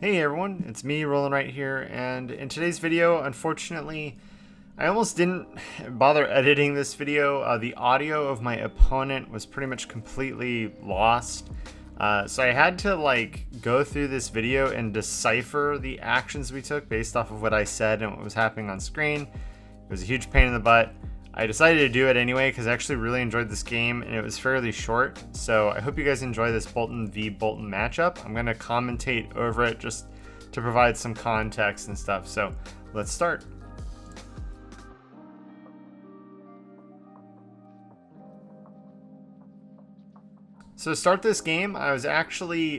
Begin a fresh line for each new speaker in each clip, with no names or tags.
Hey everyone, it's me, Roland Wright here, and in today's video, unfortunately, I almost didn't bother editing this video. The audio of my opponent was pretty much completely lost. So I had to go through this video and decipher the actions we took based off of what I said and what was happening on screen. It was a huge pain in the butt. I decided to do it anyway because I actually really enjoyed this game and it was fairly short. So I hope you guys enjoy this Boltyn v Boltyn matchup. I'm going to commentate over it just to provide some context and stuff. So let's start. So to start this game, I was actually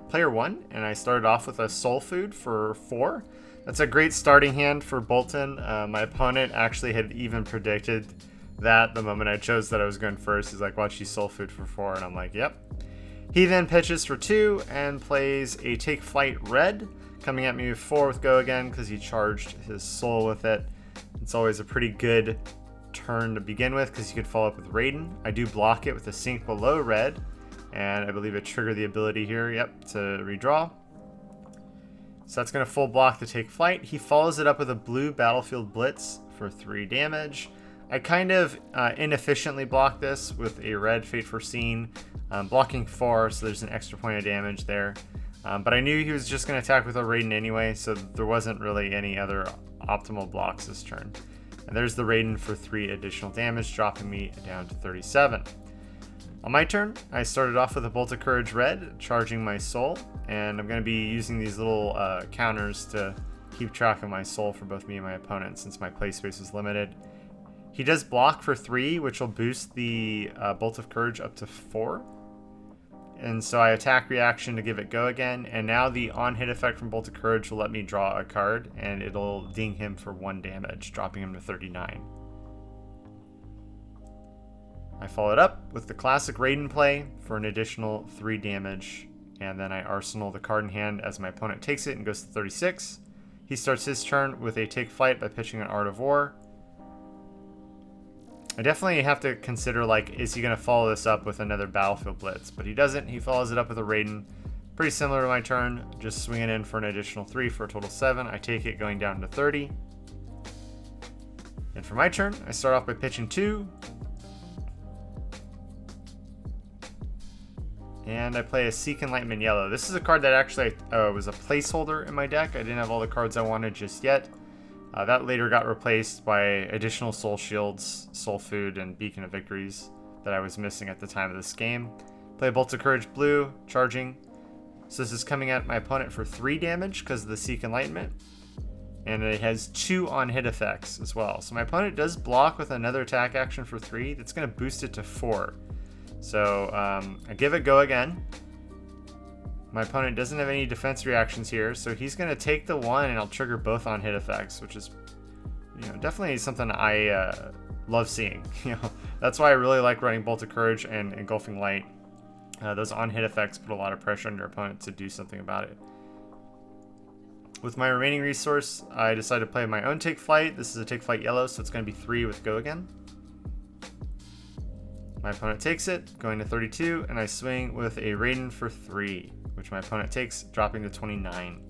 player 1 and I started off with a soul food for 4. That's a great starting hand for Boltyn. My opponent actually had even predicted that the moment I chose that I was going first. He's like, watch, you soul food for 4, and I'm like, yep. He then pitches for 2 and plays a take flight red, coming at me with 4 with go again because he charged his soul with it. It's always a pretty good turn to begin with because you could follow up with Raiden. I do block it with a sink below red, and I believe it triggered the ability here, yep, to redraw. So that's going to full block the take flight. He follows it up with a blue battlefield blitz for 3 damage. I kind of inefficiently blocked this with a red fate foreseen, blocking 4, so there's an extra point of damage there. But I knew he was just going to attack with a Raiden anyway, so there wasn't really any other optimal blocks this turn. And there's the Raiden for 3 additional damage, dropping me down to 37. On my turn, I started off with a Bolt of Courage red, charging my soul, and I'm going to be using these little counters to keep track of my soul for both me and my opponent since my play space is limited. He does block for 3, which will boost the Bolt of Courage up to 4. And so I attack reaction to give it go again, and now the on-hit effect from Bolt of Courage will let me draw a card, and it'll ding him for 1 damage, dropping him to 39. I followed up with the classic Raiden play for an additional 3 damage, and then I arsenal the card in hand as my opponent takes it and goes to 36. He starts his turn with a take flight by pitching an Art of War. I definitely have to consider, is he going to follow this up with another Battlefield Blitz? But he doesn't. He follows it up with a Raiden. Pretty similar to my turn, just swinging in for an additional 3 for a total 7. I take it going down to 30. And for my turn, I start off by pitching 2. And I play a Seek Enlightenment Yellow. This is a card that actually was a placeholder in my deck. I didn't have all the cards I wanted just yet. That later got replaced by additional Soul Shields, Soul Food, and Beacon of Victories that I was missing at the time of this game. Play a Bolt of Courage blue, charging. So this is coming at my opponent for 3 damage because of the Seek Enlightenment. And it has 2 on-hit effects as well. So my opponent does block with another attack action for 3. That's going to boost it to 4. So I give it go again. My opponent doesn't have any defense reactions here, so he's going to take the 1 and I'll trigger both on hit effects, which is definitely something I love seeing. That's why I really like running Bolt of Courage and Engulfing Light. Those on hit effects put a lot of pressure on your opponent to do something about it. With my remaining resource, I decided to play my own Take Flight. This is a Take Flight yellow, so it's going to be 3 with go again. My opponent takes it, going to 32, and I swing with a Raiden for 3, which my opponent takes, dropping to 29.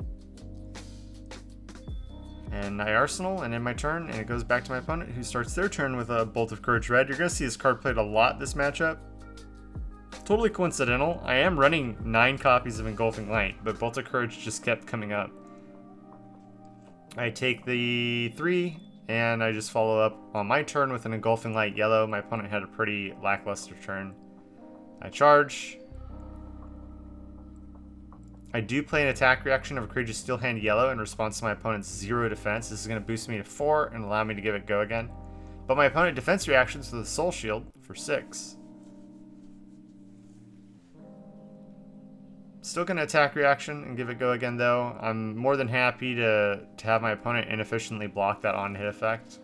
And I arsenal, and in my turn, and it goes back to my opponent, who starts their turn with a Bolt of Courage red. You're going to see this card played a lot this matchup. Totally coincidental. I am running 9 copies of Engulfing Light, but Bolt of Courage just kept coming up. I take the 3, and I just follow up on my turn with an Engulfing Light yellow. My opponent had a pretty lackluster turn. I charge. I do play an attack reaction of a Courageous Steel Hand yellow in response to my opponent's 0 defense. This is going to boost me to 4 and allow me to give it go again. But my opponent defense reactions with a Soul Shield for 6. Still going to attack reaction and give it go again though. I'm more than happy to have my opponent inefficiently block that on hit effect.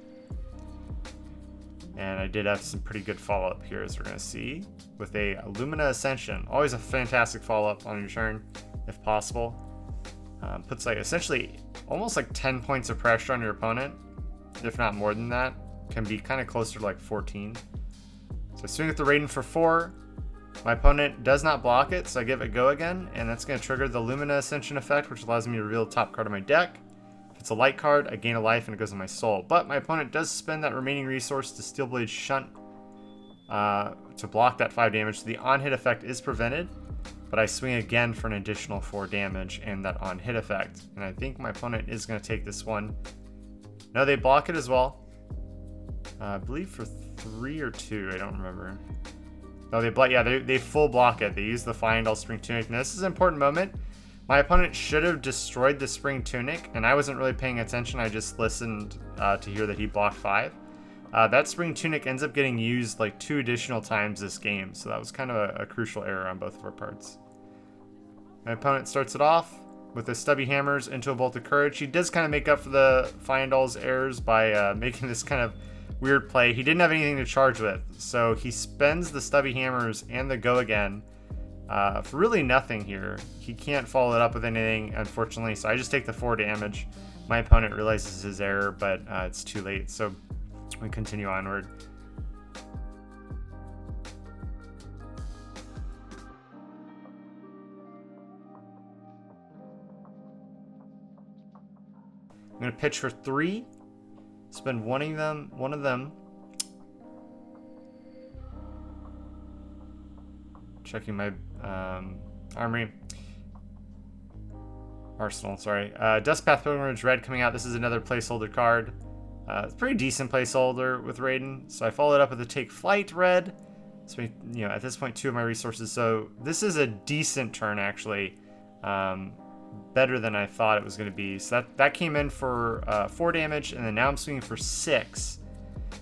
And I did have some pretty good follow-up here, as we're going to see, with a Lumina Ascension. Always a fantastic follow-up on your turn, if possible. Puts essentially almost 10 points of pressure on your opponent, if not more than that. Can be kind of closer to 14. So swing with the Raiden for 4. My opponent does not block it, so I give it go again, and that's going to trigger the Lumina Ascension effect, which allows me to reveal the top card of my deck. If it's a light card, I gain a life and it goes in my soul. But my opponent does spend that remaining resource to Steelblade Shunt to block that 5 damage. So the on-hit effect is prevented, but I swing again for an additional 4 damage and that on-hit effect. And I think my opponent is going to take this one. No, they block it as well. I believe for 3 or 2, I don't remember. No, they full block it. They use the Fyendal Spring Tunic. Now, this is an important moment. My opponent should have destroyed the Spring Tunic, and I wasn't really paying attention. I just listened to hear that he blocked 5. That Spring Tunic ends up getting used like 2 additional times this game, so that was kind of a crucial error on both of our parts. My opponent starts it off with the Stubby Hammers into a Bolt of Courage. He does kind of make up for the Fyendal's errors by making this kind of weird play. He didn't have anything to charge with, so he spends the Stubby Hammers and the go again for really nothing here. He can't follow it up with anything, unfortunately, so I just take the 4 damage. My opponent realizes his error, but it's too late, so we continue onward. I'm going to pitch for 3. Spend one of them. Checking my Armory Arsenal, sorry. Dustpath Pilgrimage Red coming out. This is another placeholder card. It's a pretty decent placeholder with Raiden. So I followed up with a Take Flight Red. So, at this point, 2 of my resources. So this is a decent turn, actually. Better than I thought it was going to be. So that came in for 4 damage, and then now I'm swinging for 6.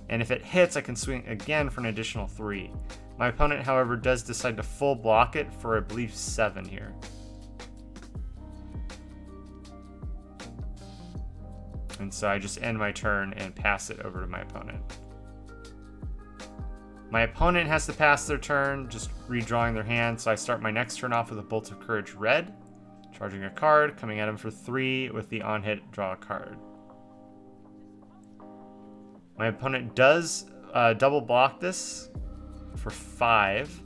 And if it hits, I can swing again for an additional 3. My opponent, however, does decide to full block it for, I believe, 7 here. And so I just end my turn and pass it over to my opponent. My opponent has to pass their turn, just redrawing their hand. So I start my next turn off with a Bolt of Courage Red. Charging a card, coming at him for 3 with the on-hit, draw a card. My opponent does double block this for 5.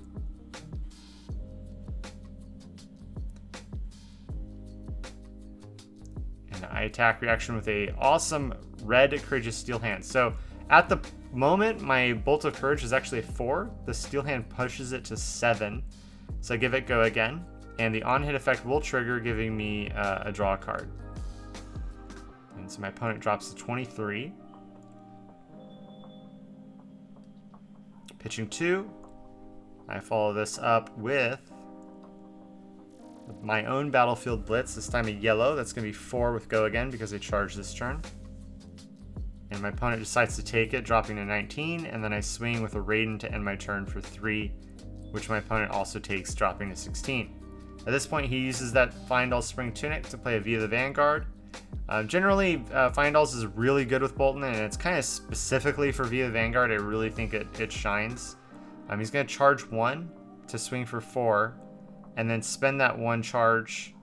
And I attack reaction with a awesome red Courageous Steel Hand. So at the moment, my Bolt of Courage is actually a 4. The Steel Hand pushes it to 7. So I give it go again. And the on-hit effect will trigger, giving me a draw card. And so my opponent drops to 23. Pitching 2. I follow this up with my own Battlefield Blitz, this time a yellow. That's going to be 4 with go again because I charged this turn. And my opponent decides to take it, dropping to 19. And then I swing with a Raiden to end my turn for 3, which my opponent also takes, dropping to 16. At this point, he uses that Fyendal Spring Tunic to play a Via the Vanguard. Generally, Fyendal's is really good with Boltyn, and it's kind of specifically for Via the Vanguard. I really think it shines. He's going to charge 1 to swing for 4, and then spend that 1 charge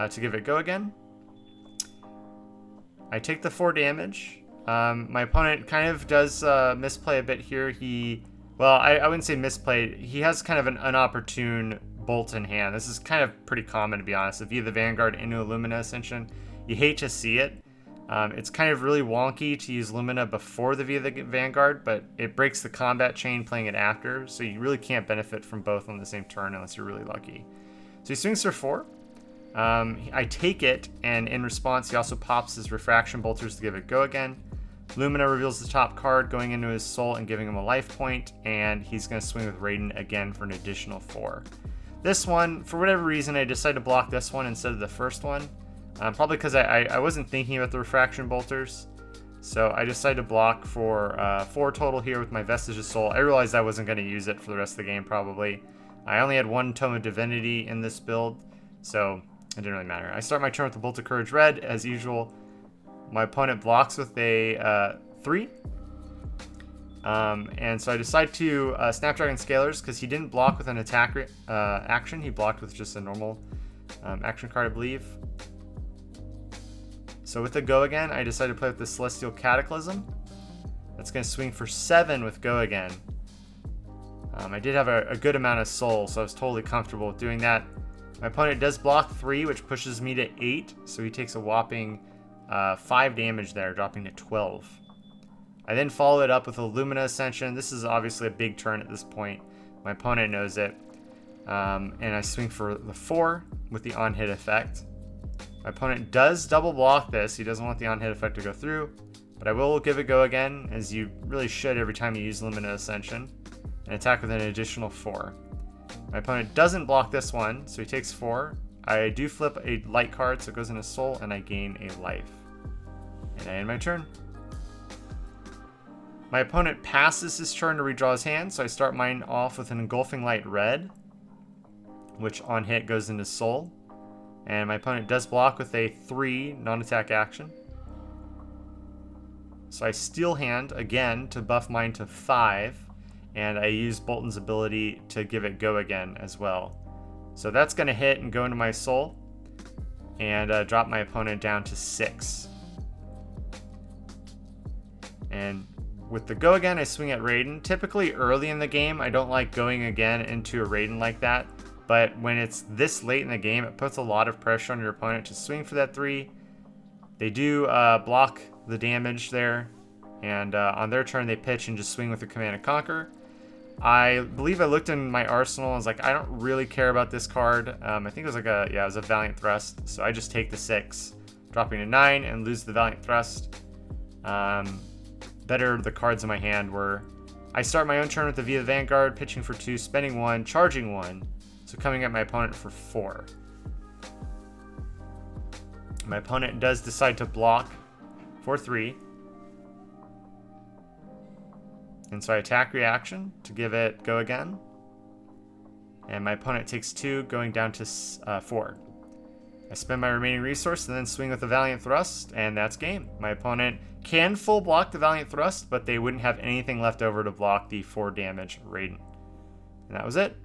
to give it go again. I take the 4 damage. My opponent kind of does misplay a bit here. I wouldn't say misplay. He has kind of an inopportune Boltyn hand. This is kind of pretty common, to be honest. Via the Vanguard into a Lumina Ascension. You hate to see it. It's kind of really wonky to use Lumina before the Via the Vanguard, but it breaks the combat chain playing it after, so you really can't benefit from both on the same turn unless you're really lucky. So he swings for 4. I take it, and in response, he also pops his Refraction Bolters to give it go again. Lumina reveals the top card, going into his soul and giving him a life point, and he's going to swing with Raiden again for an additional 4. This one, for whatever reason, I decided to block this one instead of the first one. Probably because I wasn't thinking about the Refraction Bolters. So I decided to block for 4 total here with my Vestige of Soul. I realized I wasn't going to use it for the rest of the game, probably. I only had 1 Tome of Divinity in this build, so it didn't really matter. I start my turn with the Bolt of Courage Red, as usual. My opponent blocks with a 3. And so I decide to Snapdragon Scalers because he didn't block with an attack action. He blocked with just a normal action card, I believe. So with the go again, I decide to play with the Celestial Cataclysm. That's going to swing for 7 with go again. I did have a good amount of soul, so I was totally comfortable with doing that. My opponent does block 3, which pushes me to 8, so he takes a whopping 5 damage there, dropping to 12. I then follow it up with a Lumina Ascension. This is obviously a big turn at this point. My opponent knows it. And I swing for the 4 with the on-hit effect. My opponent does double block this. He doesn't want the on-hit effect to go through, but I will give it a go again, as you really should every time you use Lumina Ascension, and attack with an additional 4. My opponent doesn't block this one, so he takes 4. I do flip a light card, so it goes into soul, and I gain a life. And I end my turn. My opponent passes his turn to redraw his hand, so I start mine off with an Engulfing Light red, which on hit goes into soul. And my opponent does block with a 3 non-attack action. So I Steel Hand again to buff mine to 5, and I use Boltyn's ability to give it go again as well. So that's going to hit and go into my soul, and drop my opponent down to 6. And with the go again, I swing at Raiden. Typically early in the game, I don't like going again into a Raiden like that, but when it's this late in the game, it puts a lot of pressure on your opponent to swing for that 3. They do block the damage there, and on their turn, they pitch and just swing with the Command and Conquer. I believe I looked in my arsenal and was like, I don't really care about this card. I think it was like it was a Valiant Thrust, so I just take the 6, dropping to 9 and lose the Valiant Thrust. Better the cards in my hand were, I start my own turn with the Via Vanguard, pitching for 2, spending 1, charging 1, so coming at my opponent for 4. My opponent does decide to block for 3. And so I attack reaction to give it go again. And my opponent takes 2, going down to 4. I spend my remaining resource and then swing with the Valiant Thrust, and that's game. My opponent can full block the Valiant Thrust, but they wouldn't have anything left over to block the 4 damage Raiden. And that was it.